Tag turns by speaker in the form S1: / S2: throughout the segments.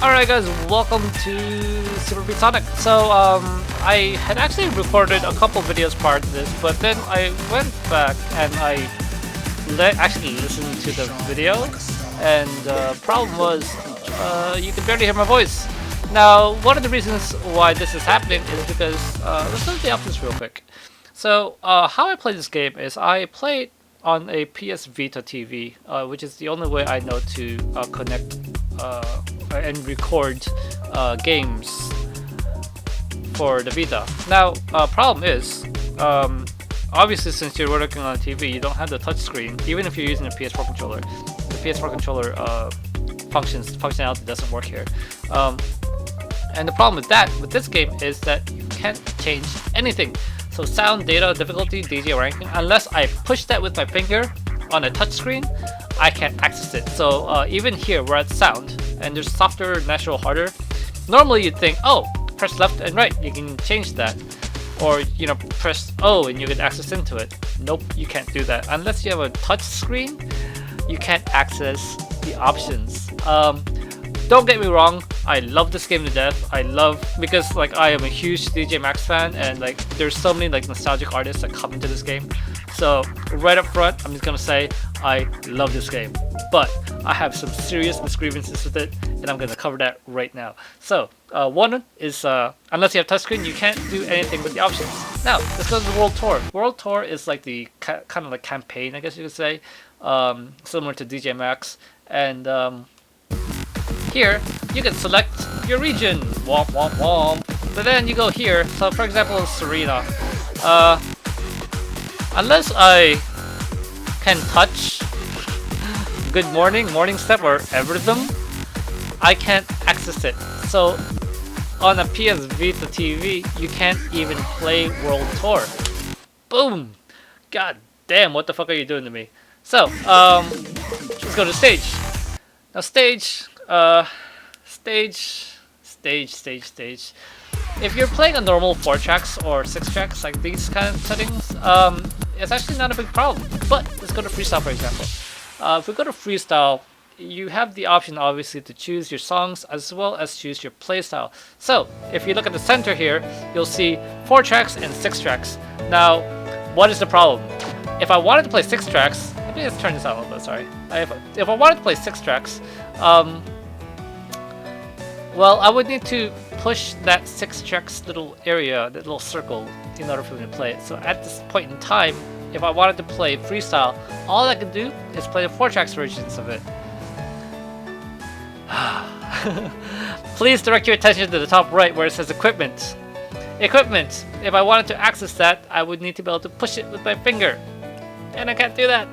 S1: Alright guys, welcome to Superbeat Xonic. So I had actually recorded a couple videos prior to this, but then I went back and I actually listened to the video, and problem was you can barely hear my voice. Now, one of the reasons why this is happening is because, let's look at the options real quick. So how I play this game is I play it on a PS Vita TV, which is the only way I know to connect and record games for the Vita. Now, problem is, obviously since you're working on a TV, you don't have the touchscreen. Even if you're using a PS4 controller, the PS4 controller functionality doesn't work here. And the problem with this game is that you can't change anything. So sound, data, difficulty, DJ ranking, unless I push that with my finger on a touchscreen, I can't access it. So even here, we're at sound, and there's softer, natural, harder. Normally you'd think, oh, press left and right, you can change that. Or, you know, press O and you get access into it. Nope, you can't do that. Unless you have a touch screen, you can't access the options. Don't get me wrong, I love this game to death. Because like I am a huge DJ Max fan, and like there's so many like nostalgic artists that come into this game. So right up front, I'm just gonna say I love this game, but I have some serious misgrievances with it, and I'm gonna cover that right now. So one is unless you have touchscreen, you can't do anything with the options. Now let's go to the World Tour. World Tour is like the kind of like campaign, I guess you could say, similar to DJ Max, and here you can select your region, womp womp womp. But then you go here. So for example, Serena. Unless I can touch Good Morning, Morning Step, or Everything, I can't access it. So on a PS Vita TV, you can't even play World Tour. Boom! God damn, what the fuck are you doing to me? So, let's go to stage. Now stage. Stage. If you're playing a normal 4 tracks or 6 tracks, like these kind of settings, it's actually not a big problem. But let's go to freestyle, for example. If we go to freestyle, you have the option obviously to choose your songs as well as choose your playstyle. So if you look at the center here, you'll see 4 tracks and 6 tracks. Now, what is the problem? If I wanted to play 6 tracks, let me just turn this out a little bit, sorry. If I wanted to play 6 tracks, well, I would need to push that 6 tracks little area, that little circle, in order for me to play it. So at this point in time, if I wanted to play freestyle, all I could do is play the 4 tracks versions of it. Please direct your attention to the top right where it says equipment. Equipment. If I wanted to access that, I would need to be able to push it with my finger. And I can't do that.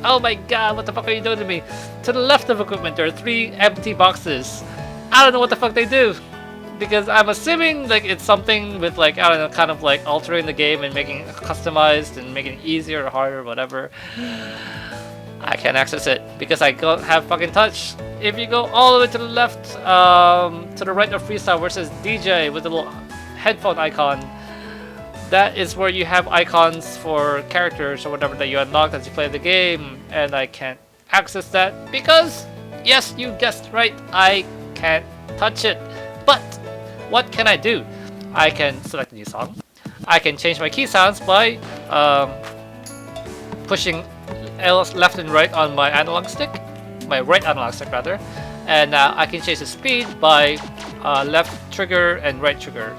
S1: Oh my god, what the fuck are you doing to me? To the left of equipment, there are 3 empty boxes. I don't know what the fuck they do, because I'm assuming like it's something with like, I don't know, kind of like altering the game and making it customized and making it easier or harder or whatever. I can't access it because I don't have fucking touch. If you go all the way to the left, to the right of freestyle where it says DJ with a little headphone icon, that is where you have icons for characters or whatever that you unlock as you play the game, and I can't access that because, yes, you guessed right, I can't touch it. But what can I do? I can select a new song. I can change my key sounds by pushing left and right on my analog stick, my right analog stick rather, and I can change the speed by left trigger and right trigger,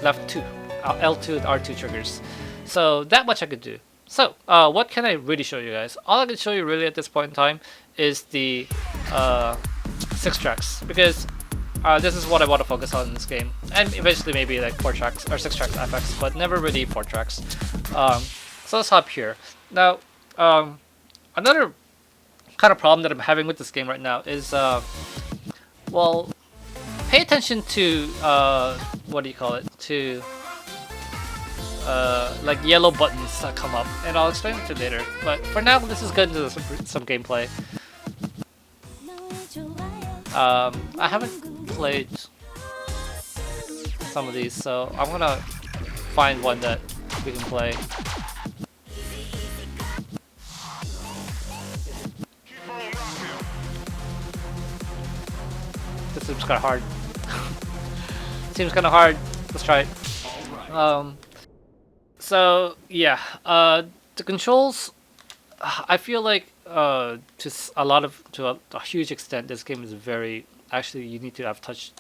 S1: left 2, L2 and R2 triggers. So that much I could do. So what can I really show you guys? All I can show you really at this point in time is the 6 tracks, because this is what I want to focus on in this game, and eventually maybe like 4 tracks or 6 tracks FX, but never really 4 tracks. So let's hop here. Now, another kind of problem that I'm having with this game right now is, well, pay attention to what do you call it? To like yellow buttons that come up, and I'll explain it to you later. But for now, let's just get into some gameplay. I haven't played some of these, so I'm gonna find one that we can play. This seems kind of hard. Seems kind of hard. Let's try it. So yeah, the controls. I feel like to a huge extent, this game is very. Actually, you need to have touch.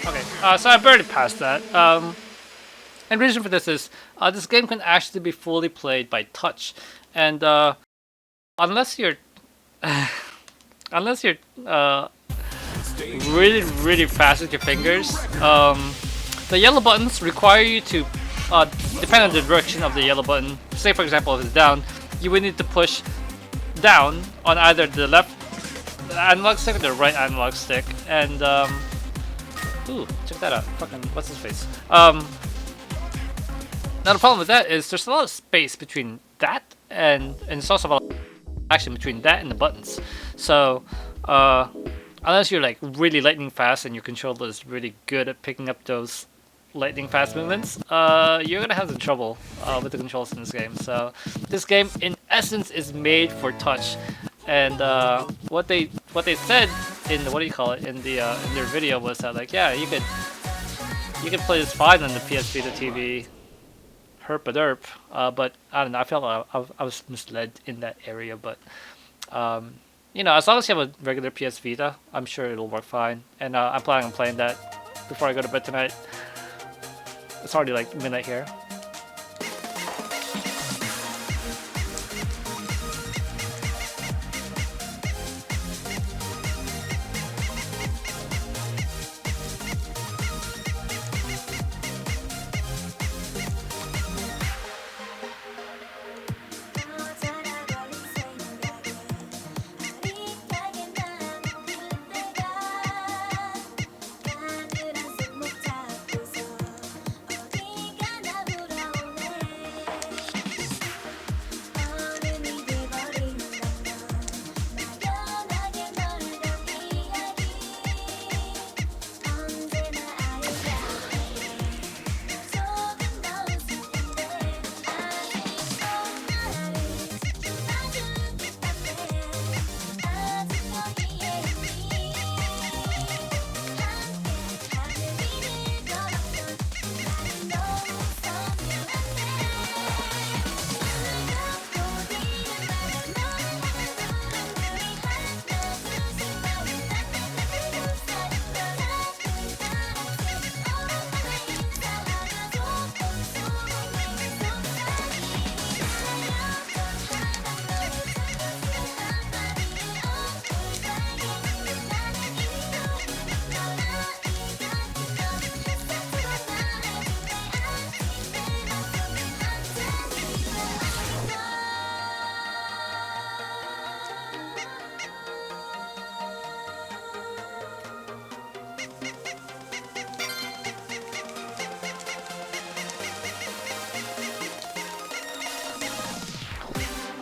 S1: Okay, so I've already passed that. And the reason for this is this game can actually be fully played by touch, and unless you're unless you're really fast with your fingers, the yellow buttons require you to depend on the direction of the yellow button. Say for example, if it's down, you would need to push down on either the left analog stick or the right analog stick, and ooh, check that out. Fucking, what's his face? Now the problem with that is there's a lot of space between that and it's also a lot of action between that and the buttons. So unless you're like really lightning fast and your controller is really good at picking up those lightning fast movements, you're gonna have some trouble with the controls in this game. So this game, in essence, is made for touch. And what they said in the, in their video was that, like, yeah, you could play this fine on the PS Vita TV, herp-a-derp, but I don't know, I felt like I was misled in that area. But you know, as long as you have a regular PS Vita, I'm sure it'll work fine. And I'm planning on playing that before I go to bed tonight. It's already like midnight here.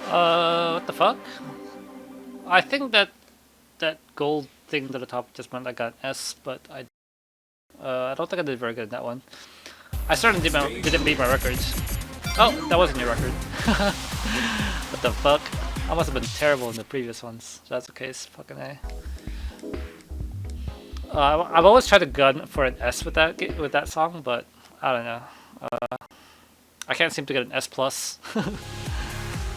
S1: What the fuck? I think that that gold thing to the top just meant I got an S, but I don't think I did very good in that one. I certainly didn't beat my records. Oh, that wasn't your record. What the fuck? I must have been terrible in the previous ones. So that's the case. Fucking A. I've always tried to gun for an S with that song, but I don't know. I can't seem to get an S plus.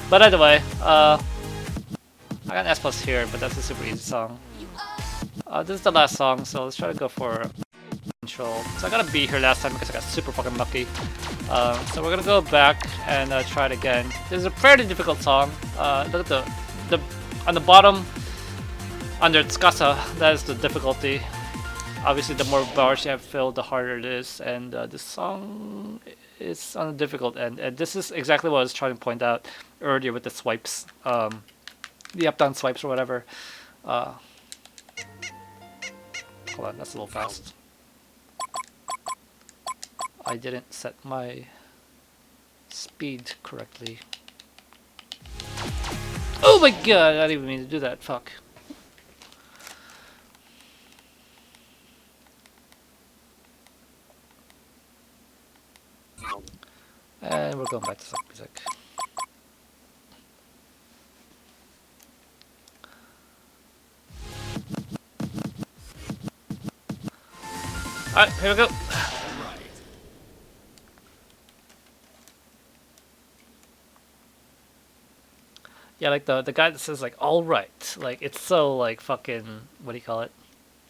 S1: But either way, I got an S plus here, but that's a super easy song. This is the last song, so let's try to go for control. So I got a B here last time because I got super fucking lucky. So we're gonna go back and try it again. This is a fairly difficult song. Look at the on the bottom under Tsukasa. That is the difficulty. Obviously, the more bars you have filled, the harder it is. And this song is on the difficult end. And this is exactly what I was trying to point out earlier with the swipes, the up-down swipes or whatever. Hold on, that's a little fast. I didn't set my speed correctly. Oh my god, I didn't even mean to do that, fuck. And we're going back to some music. Alright, here we go. Yeah, like the guy that says like all right, like it's so like fucking, what do you call it?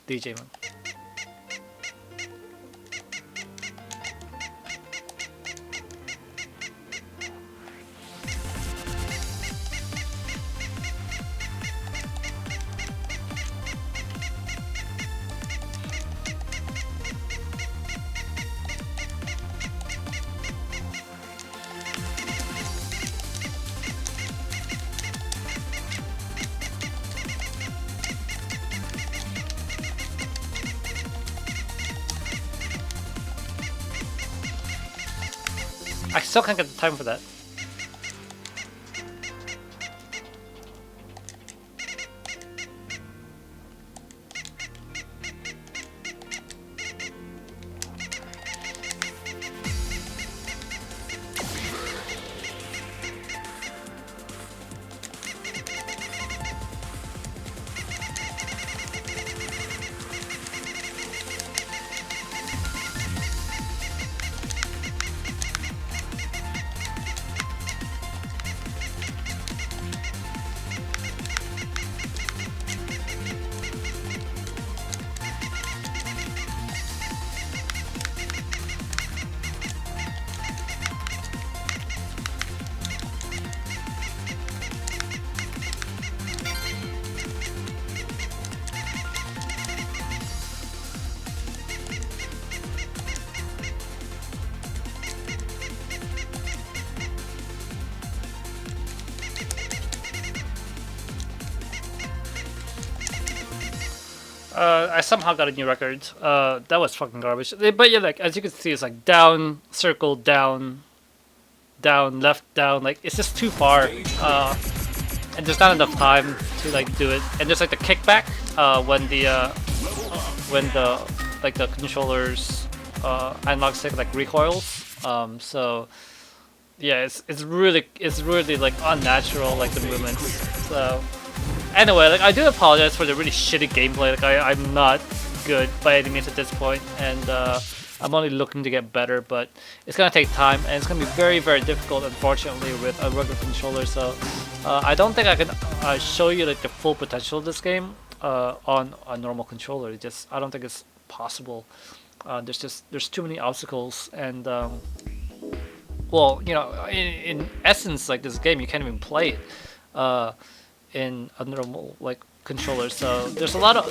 S1: DJ man. I still can't get the time for that. I somehow got a new record. That was fucking garbage. But yeah, like as you can see, it's like down, circle, down, down, left, down. Like it's just too far, and there's not enough time to like do it. And there's like the kickback when the like the controller's analog stick like recoils. So yeah, it's really like unnatural, like the movements. So. Anyway, like I do apologize for the really shitty gameplay. Like I'm not good by any means at this point, and I'm only looking to get better. But it's gonna take time, and it's gonna be very, very difficult, unfortunately, with a regular controller. So I don't think I can show you like the full potential of this game on a normal controller. I don't think it's possible. There's too many obstacles, and well, you know, in essence, like this game, you can't even play it. In a normal like controller, so there's a lot of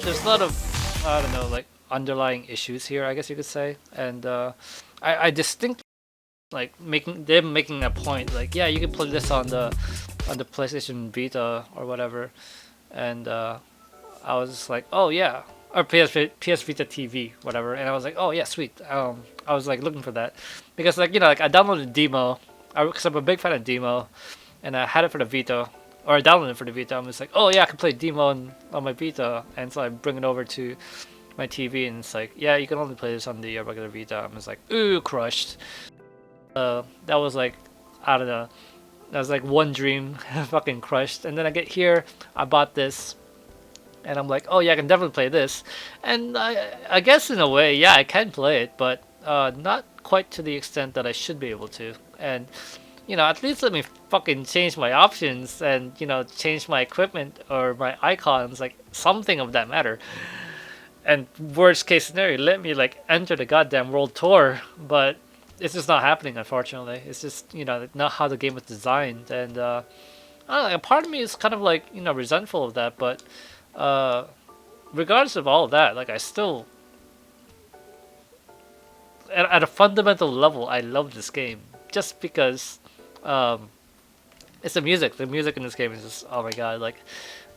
S1: I don't know, like underlying issues here, I guess you could say, and I distinctly like making a point like, yeah, you can play this on the PlayStation Vita or whatever, and I was just like, oh yeah, or PS Vita TV, whatever, and I was like, oh yeah, sweet. I was like looking for that because, like, you know, like I downloaded demo because I'm a big fan of demo. and I had it for the Vita, or I downloaded it for the Vita. I'm just like, oh yeah, I can play demo on my Vita, and so I bring it over to my TV, and it's like, yeah, you can only play this on the regular Vita. I'm just like, ooh, crushed. That was like, I don't know, that was like one dream fucking crushed. And then I get here, I bought this, and I'm like, oh yeah, I can definitely play this. And I guess in a way, yeah, I can play it, but not quite to the extent that I should be able to. And you know, at least let me fucking change my options and, you know, change my equipment or my icons, like something of that matter. And worst case scenario, let me like enter the goddamn world tour, but it's just not happening, unfortunately. It's just, you know, not how the game was designed. And I don't know, a part of me is kind of like, you know, resentful of that, but uh, regardless of all of that, like I still, at a fundamental level, I love this game just because um, it's the music. The music in this game is just, oh my god, like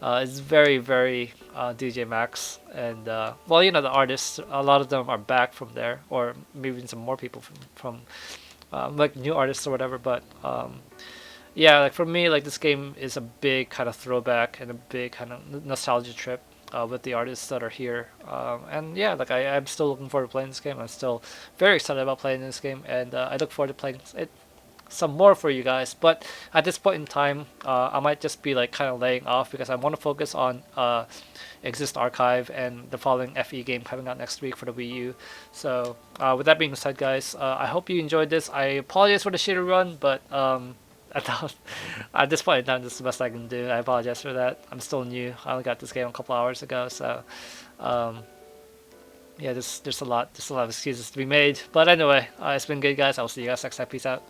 S1: it's very very DJ Max, and well, you know, the artists, a lot of them are back from there, or maybe even some more people from like new artists or whatever. But yeah, like for me, like this game is a big kind of throwback and a big kind of nostalgia trip. With the artists that are here, and yeah, like I'm still looking forward to playing this game. I'm still very excited about playing this game, and I look forward to playing it some more for you guys. But at this point in time, I might just be like kind of laying off because I want to focus on Exist Archive and the following FE game coming out next week for the Wii U. So with that being said, guys, I hope you enjoyed this. I apologize for the shitty run, but at this point in time, this is the best I can do. I apologize for that. I'm still new. I only got this game a couple hours ago, so yeah, there's a lot of excuses to be made. But anyway, it's been good, guys. I'll see you guys next time. Peace out.